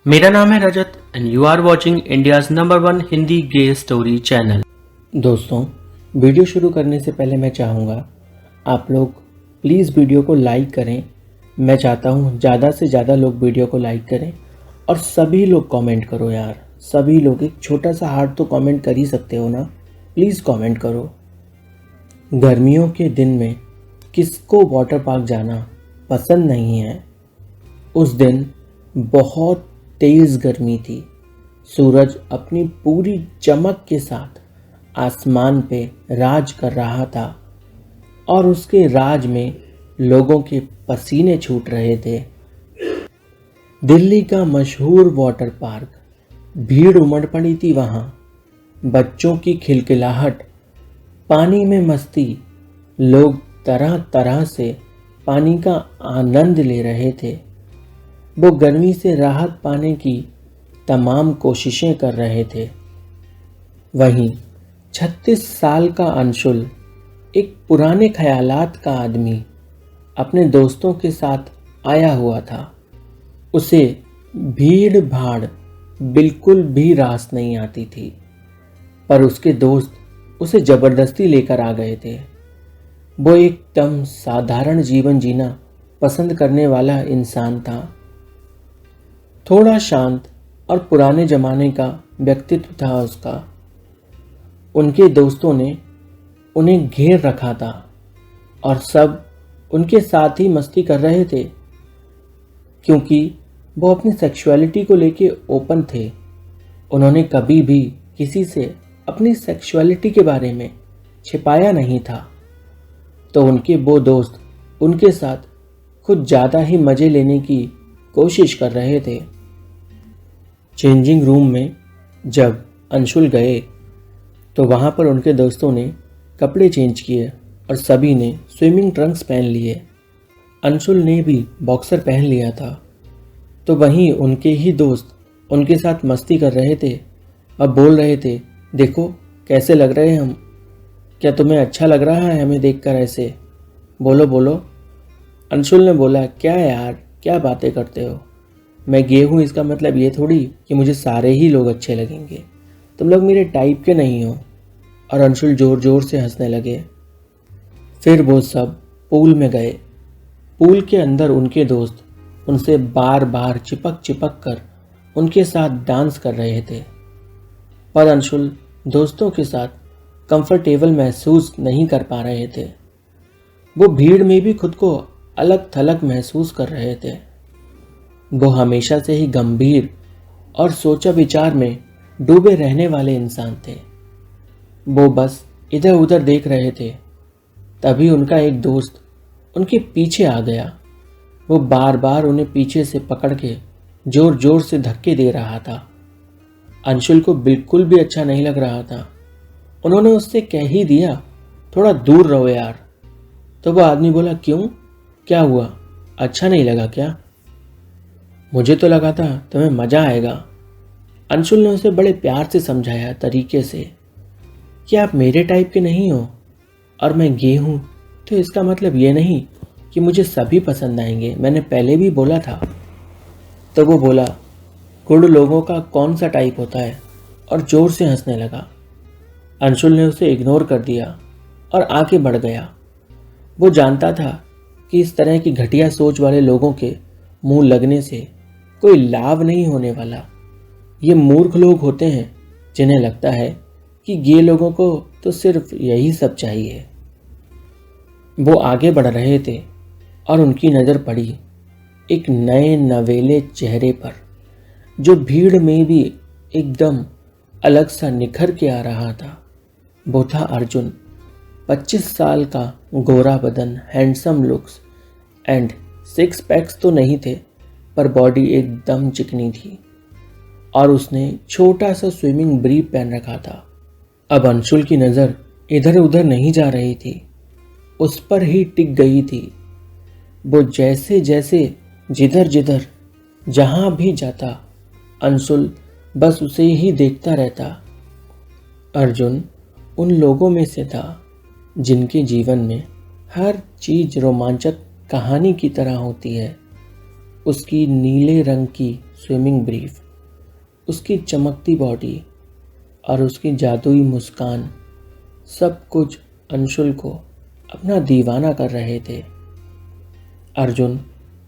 मेरा नाम है Rajat and you are watching India's number 1 Hindi gay story channel. दोस्तों, वीडियो शुरू करने से पहले मैं चाहूँगा आप लोग प्लीज़ वीडियो को लाइक करें। मैं चाहता हूँ ज़्यादा से ज़्यादा लोग वीडियो को लाइक करें और सभी लोग कमेंट करो यार। सभी लोग एक छोटा सा हार्ट तो कमेंट कर ही सकते हो ना, प्लीज़ कमेंट करो। गर्मियों के दिन में किसको वाटर पार्क जाना पसंद नहीं है। उस दिन बहुत तेज़ गर्मी थी। सूरज अपनी पूरी चमक के साथ आसमान पे राज कर रहा था और उसके राज में लोगों के पसीने छूट रहे थे। दिल्ली का मशहूर वाटर पार्क, भीड़ उमड़ पड़ी थी वहाँ। बच्चों की खिलखिलाहट, पानी में मस्ती, लोग तरह तरह से पानी का आनंद ले रहे थे। वो गर्मी से राहत पाने की तमाम कोशिशें कर रहे थे। वहीं 36 साल का अंशुल, एक पुराने ख्यालात का आदमी, अपने दोस्तों के साथ आया हुआ था। उसे भीड़ भाड़ बिल्कुल भी रास नहीं आती थी, पर उसके दोस्त उसे जबरदस्ती लेकर आ गए थे। वो एकदम साधारण जीवन जीना पसंद करने वाला इंसान था। थोड़ा शांत और पुराने जमाने का व्यक्तित्व था उसका। उनके दोस्तों ने उन्हें घेर रखा था और सब उनके साथ ही मस्ती कर रहे थे, क्योंकि वो अपनी सेक्सुअलिटी को लेके ओपन थे। उन्होंने कभी भी किसी से अपनी सेक्सुअलिटी के बारे में छिपाया नहीं था, तो उनके वो दोस्त उनके साथ कुछ ज़्यादा ही मज़े लेने की कोशिश कर रहे थे। चेंजिंग रूम में जब अंशुल गए तो वहाँ पर उनके दोस्तों ने कपड़े चेंज किए और सभी ने स्विमिंग ट्रंक्स पहन लिए। अंशुल ने भी बॉक्सर पहन लिया था, तो वहीं उनके ही दोस्त उनके साथ मस्ती कर रहे थे और बोल रहे थे, देखो कैसे लग रहे हैं हम, क्या तुम्हें अच्छा लग रहा है हमें देखकर ऐसे? बोलो बोलो। अंशुल ने बोला, क्या यार, क्या बातें करते हो? मैं गे हूँ इसका मतलब ये थोड़ी कि मुझे सारे ही लोग अच्छे लगेंगे। तुम लोग मेरे टाइप के नहीं हो। और अंशुल जोर जोर से हंसने लगे। फिर वो सब पूल में गए। पूल के अंदर उनके दोस्त उनसे बार बार चिपक चिपक कर उनके साथ डांस कर रहे थे, पर अंशुल दोस्तों के साथ कंफर्टेबल महसूस नहीं कर पा रहे थे। वो भीड़ में भी खुद को अलग थलग महसूस कर रहे थे। वो हमेशा से ही गंभीर और सोचा विचार में डूबे रहने वाले इंसान थे। वो बस इधर उधर देख रहे थे। तभी उनका एक दोस्त उनके पीछे आ गया। वो बार बार उन्हें पीछे से पकड़ के जोर जोर से धक्के दे रहा था। अंशुल को बिल्कुल भी अच्छा नहीं लग रहा था। उन्होंने उससे कह ही दिया, थोड़ा दूर रहो यार। तो वो आदमी बोला, क्यों, क्या हुआ, अच्छा नहीं लगा क्या? मुझे तो लगा था तुम्हें मजा आएगा। अंशुल ने उसे बड़े प्यार से समझाया तरीके से कि आप मेरे टाइप के नहीं हो और मैं गे हूँ, तो इसका मतलब ये नहीं कि मुझे सभी पसंद आएंगे। मैंने पहले भी बोला था। तो वो बोला, गुड लोगों का कौन सा टाइप होता है, और जोर से हंसने लगा। अंशुल ने उसे इग्नोर कर दिया और आगे बढ़ गया। वो जानता था कि इस तरह की घटिया सोच वाले लोगों के मुंह लगने से कोई लाभ नहीं होने वाला। ये मूर्ख लोग होते हैं जिन्हें लगता है कि गे लोगों को तो सिर्फ यही सब चाहिए। वो आगे बढ़ रहे थे और उनकी नज़र पड़ी एक नए नवेले चेहरे पर, जो भीड़ में भी एकदम अलग सा निखर के आ रहा था। वो था अर्जुन। 25 साल का, गोरा बदन, हैंडसम लुक्स एंड 6 पैक्स तो नहीं थे, पर बॉडी एकदम चिकनी थी और उसने छोटा सा स्विमिंग ब्रीफ पहन रखा था। अब अंशुल की नज़र इधर उधर नहीं जा रही थी, उस पर ही टिक गई थी। वो जैसे जैसे जिधर जिधर जहाँ भी जाता, अंशुल बस उसे ही देखता रहता। अर्जुन उन लोगों में से था जिनके जीवन में हर चीज़ रोमांचक कहानी की तरह होती है। उसकी नीले रंग की स्विमिंग ब्रीफ, उसकी चमकती बॉडी और उसकी जादुई मुस्कान सब कुछ अंशुल को अपना दीवाना कर रहे थे। अर्जुन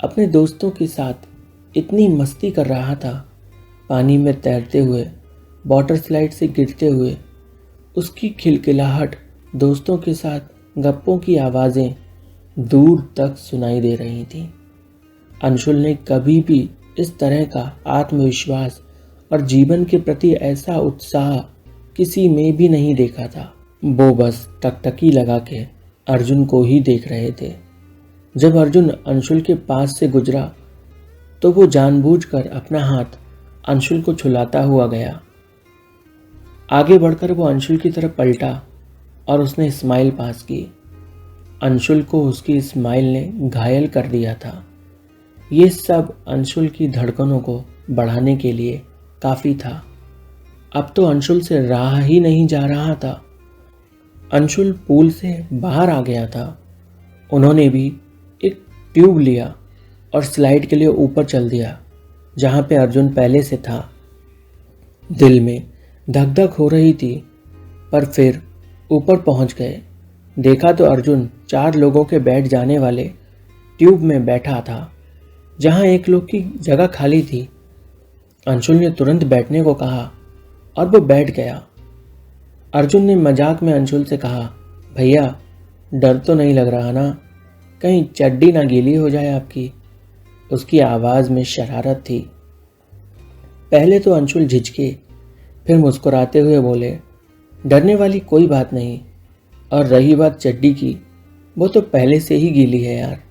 अपने दोस्तों के साथ इतनी मस्ती कर रहा था, पानी में तैरते हुए, वाटर स्लाइड से गिरते हुए, उसकी खिलखिलाहट, दोस्तों के साथ गप्पों की आवाज़ें दूर तक सुनाई दे रही थीं। अंशुल ने कभी भी इस तरह का आत्मविश्वास और जीवन के प्रति ऐसा उत्साह किसी में भी नहीं देखा था। वो बस टकटकी लगा के अर्जुन को ही देख रहे थे। जब अर्जुन अंशुल के पास से गुजरा तो वो जानबूझकर अपना हाथ अंशुल को छुलाता हुआ गया। आगे बढ़कर वो अंशुल की तरफ पलटा और उसने स्माइल पास की। अंशुल को उसकी स्माइल ने घायल कर दिया था। ये सब अंशुल की धड़कनों को बढ़ाने के लिए काफ़ी था। अब तो अंशुल से रहा ही नहीं जा रहा था। अंशुल पूल से बाहर आ गया था। उन्होंने भी एक ट्यूब लिया और स्लाइड के लिए ऊपर चल दिया जहाँ पे अर्जुन पहले से था। दिल में धक धक हो रही थी, पर फिर ऊपर पहुँच गए। देखा तो अर्जुन 4 लोगों के बैठ जाने वाले ट्यूब में बैठा था, जहाँ एक लोग की जगह खाली थी। अंशुल ने तुरंत बैठने को कहा और वो बैठ गया। अर्जुन ने मजाक में अंशुल से कहा, भैया डर तो नहीं लग रहा ना, कहीं चड्डी ना गीली हो जाए आपकी। उसकी आवाज़ में शरारत थी। पहले तो अंशुल झिझके, फिर मुस्कुराते हुए बोले, डरने वाली कोई बात नहीं, और रही बात चड्डी की, वो तो पहले से ही गीली है यार।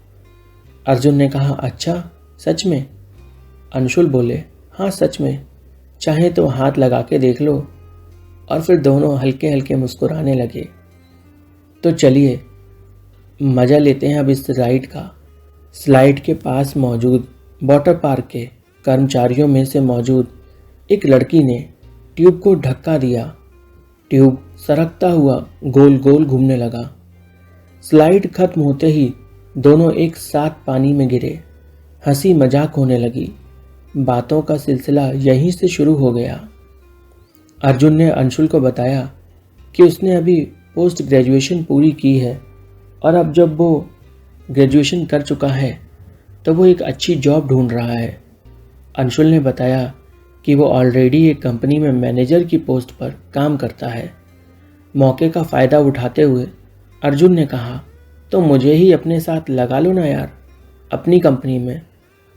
अर्जुन ने कहा, अच्छा सच में? अंशुल बोले, हाँ सच में, चाहे तो हाथ लगा के देख लो। और फिर दोनों हल्के हल्के मुस्कुराने लगे। तो चलिए मज़ा लेते हैं अब इस राइड का। स्लाइड के पास मौजूद वाटर पार्क के कर्मचारियों में से मौजूद एक लड़की ने ट्यूब को धक्का दिया। ट्यूब सरकता हुआ गोल गोल घूमने लगा। स्लाइड खत्म होते ही दोनों एक साथ पानी में गिरे। हंसी मजाक होने लगी। बातों का सिलसिला यहीं से शुरू हो गया। अर्जुन ने अंशुल को बताया कि उसने अभी पोस्ट ग्रेजुएशन पूरी की है और अब जब वो ग्रेजुएशन कर चुका है तो वो एक अच्छी जॉब ढूंढ रहा है। अंशुल ने बताया कि वो ऑलरेडी एक कंपनी में मैनेजर की पोस्ट पर काम करता है। मौके का फ़ायदा उठाते हुए अर्जुन ने कहा, तो मुझे ही अपने साथ लगा लो ना यार, अपनी कंपनी में।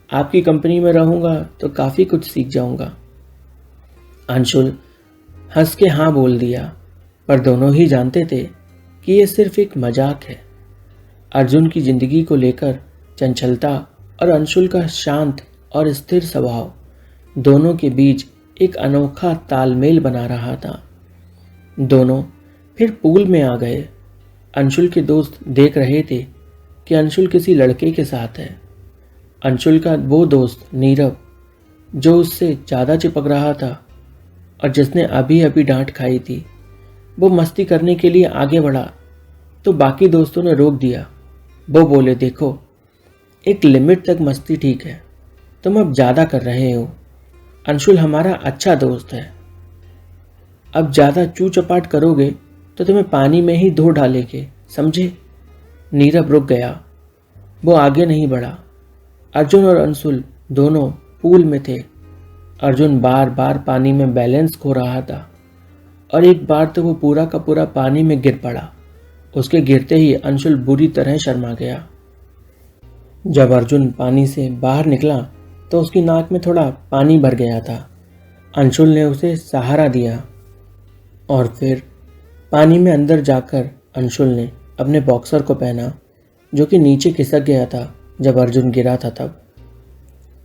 आपकी कंपनी में रहूँगा तो काफ़ी कुछ सीख जाऊँगा। अंशुल हंस के हाँ बोल दिया, पर दोनों ही जानते थे कि ये सिर्फ एक मजाक है। अर्जुन की जिंदगी को लेकर चंचलता और अंशुल का शांत और स्थिर स्वभाव दोनों के बीच एक अनोखा तालमेल बना रहा था। दोनों फिर पूल में आ गए। अंशुल के दोस्त देख रहे थे कि अंशुल किसी लड़के के साथ है। अंशुल का वो दोस्त नीरव, जो उससे ज़्यादा चिपक रहा था और जिसने अभी अभी डांट खाई थी, वो मस्ती करने के लिए आगे बढ़ा तो बाकी दोस्तों ने रोक दिया। वो बोले, देखो एक लिमिट तक मस्ती ठीक है, तुम अब ज़्यादा कर रहे हो। अंशुल हमारा अच्छा दोस्त है, अब ज़्यादा चू चपाट करोगे तो तुम्हें पानी में ही धो डालेंगे, समझे? नीरव रुक गया, वो आगे नहीं बढ़ा। अर्जुन और अंशुल दोनों पूल में थे। अर्जुन बार बार पानी में बैलेंस खो रहा था और एक बार तो वो पूरा का पूरा पानी में गिर पड़ा। उसके गिरते ही अंशुल बुरी तरह शर्मा गया। जब अर्जुन पानी से बाहर निकला तो उसकी नाक में थोड़ा पानी भर गया था। अंशुल ने उसे सहारा दिया और फिर पानी में अंदर जाकर अंशुल ने अपने बॉक्सर को पहना, जो कि नीचे खिसक गया था जब अर्जुन गिरा था। तब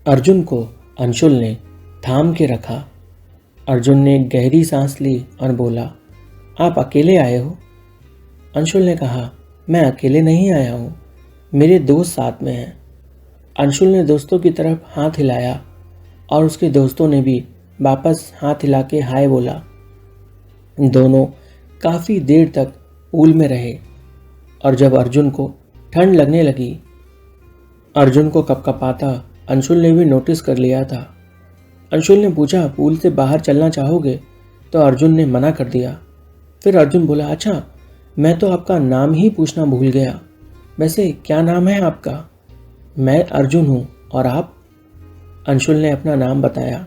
अर्जुन को अंशुल ने थाम के रखा। अर्जुन ने गहरी सांस ली और बोला, आप अकेले आए हो? अंशुल ने कहा, मैं अकेले नहीं आया हूँ, मेरे दोस्त साथ में हैं। अंशुल ने दोस्तों की तरफ हाथ हिलाया और उसके दोस्तों ने भी वापस हाथ हिला के हाय बोला। दोनों काफ़ी देर तक पूल में रहे और जब अर्जुन को ठंड लगने लगी, अर्जुन को कपकपाता अंशुल ने भी नोटिस कर लिया था अंशुल ने पूछा, पूल से बाहर चलना चाहोगे? तो अर्जुन ने मना कर दिया। फिर अर्जुन बोला, अच्छा मैं तो आपका नाम ही पूछना भूल गया, वैसे क्या नाम है आपका? मैं अर्जुन हूँ, और आप? अंशुल ने अपना नाम बताया।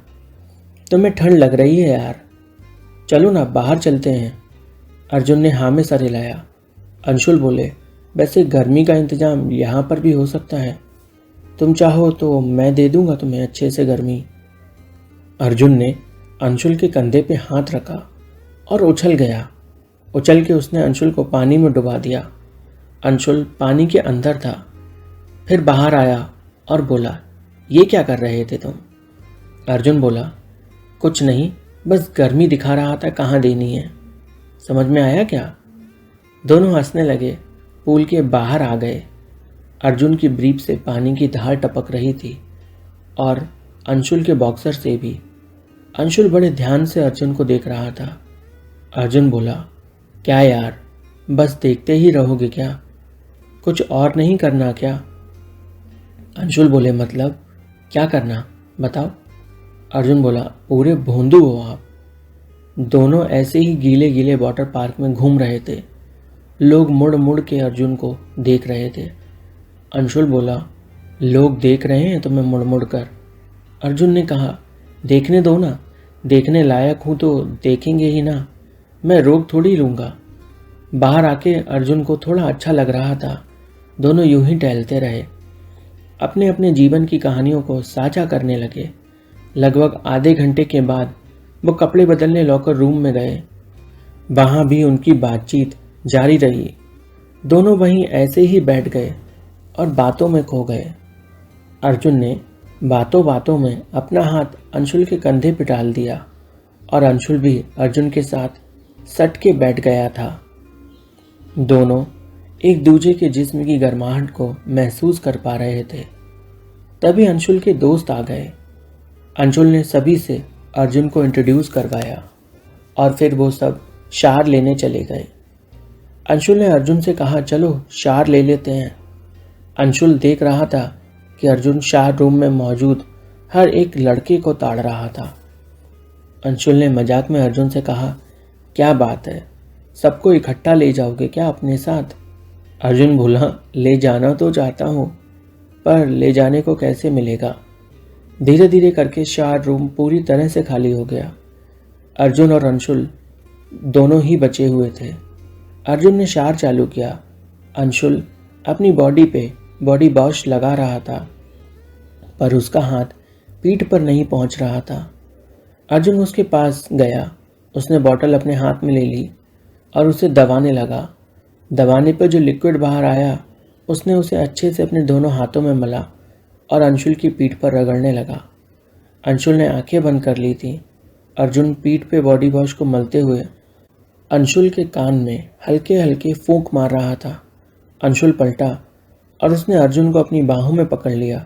तुम्हें ठंड लग रही है यार, चलो ना बाहर चलते हैं। अर्जुन ने हाँ में सर हिलाया। अंशुल बोले, वैसे गर्मी का इंतजाम यहाँ पर भी हो सकता है, तुम चाहो तो मैं दे दूंगा तुम्हें अच्छे से गर्मी। अर्जुन ने अंशुल के कंधे पे हाथ रखा और उछल गया। उछल के उसने अंशुल को पानी में डुबा दिया। अंशुल पानी के अंदर था, फिर बाहर आया और बोला, ये क्या कर रहे थे तुम? अर्जुन बोला, कुछ नहीं, बस गर्मी दिखा रहा था कहाँ देनी है। समझ में आया क्या? दोनों हंसने लगे, पूल के बाहर आ गए। अर्जुन की ब्रीफ से पानी की धार टपक रही थी और अंशुल के बॉक्सर से भी। अंशुल बड़े ध्यान से अर्जुन को देख रहा था। अर्जुन बोला, क्या यार, बस देखते ही रहोगे क्या? कुछ और नहीं करना क्या? अंशुल बोले, मतलब क्या करना बताओ? अर्जुन बोला, पूरे भोंदू हो आप। दोनों ऐसे ही गीले गीले वाटर पार्क में घूम रहे थे। लोग मुड़ मुड़ के अर्जुन को देख रहे थे। अंशुल बोला, लोग देख रहे हैं तुम्हें मुड़ मुड़ कर? अर्जुन ने कहा, देखने दो ना, देखने लायक हूँ तो देखेंगे ही ना, मैं रोक थोड़ी लूँगा। बाहर आके अर्जुन को थोड़ा अच्छा लग रहा था। दोनों यूं ही टहलते रहे, अपने अपने जीवन की कहानियों को साझा करने लगे। लगभग आधे घंटे के बाद वो कपड़े बदलने लॉकर रूम में गए। वहाँ भी उनकी बातचीत जारी रही। दोनों वहीं ऐसे ही बैठ गए और बातों में खो गए। अर्जुन ने बातों बातों में अपना हाथ अंशुल के कंधे पर डाल दिया और अंशुल भी अर्जुन के साथ सट के बैठ गया था। दोनों एक दूसरे के जिस्म की गर्माहट को महसूस कर पा रहे थे। तभी अंशुल के दोस्त आ गए। अंशुल ने सभी से अर्जुन को इंट्रोड्यूस करवाया और फिर वो सब शार लेने चले गए। अंशुल ने अर्जुन से कहा, चलो शार ले लेते हैं। अंशुल देख रहा था कि अर्जुन शार रूम में मौजूद हर एक लड़के को ताड़ रहा था। अंशुल ने मजाक में अर्जुन से कहा, क्या बात है, सबको इकट्ठा ले जाओगे क्या अपने साथ? अर्जुन बोला, ले जाना तो चाहता हूँ, पर ले जाने को कैसे मिलेगा? धीरे धीरे करके शार रूम पूरी तरह से खाली हो गया। अर्जुन और अंशुल दोनों ही बचे हुए थे। अर्जुन ने शार चालू किया। अंशुल अपनी बॉडी पे बॉडी वॉश लगा रहा था, पर उसका हाथ पीठ पर नहीं पहुंच रहा था। अर्जुन उसके पास गया, उसने बॉटल अपने हाथ में ले ली और उसे दबाने लगा। दबाने पर जो लिक्विड बाहर आया, उसने उसे अच्छे से अपने दोनों हाथों में मला और अंशुल की पीठ पर रगड़ने लगा। अंशुल ने आंखें बंद कर ली थी। अर्जुन पीठ पे बॉडी वॉश को मलते हुए अंशुल के कान में हल्के हल्के फूंक मार रहा था। अंशुल पलटा और उसने अर्जुन को अपनी बाहों में पकड़ लिया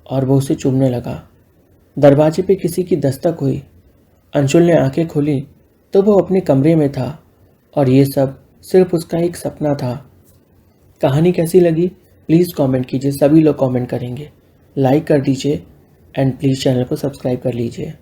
और वो उसे चूमने लगा। दरवाजे पे किसी की दस्तक हुई। अंशुल ने आंखें खोली तो वो अपने कमरे में था और ये सब सिर्फ उसका एक सपना था। कहानी कैसी लगी प्लीज़ कमेंट कीजिए, सभी लोग कमेंट करेंगे। लाइक कर दीजिए एंड प्लीज़ चैनल को सब्सक्राइब कर लीजिए।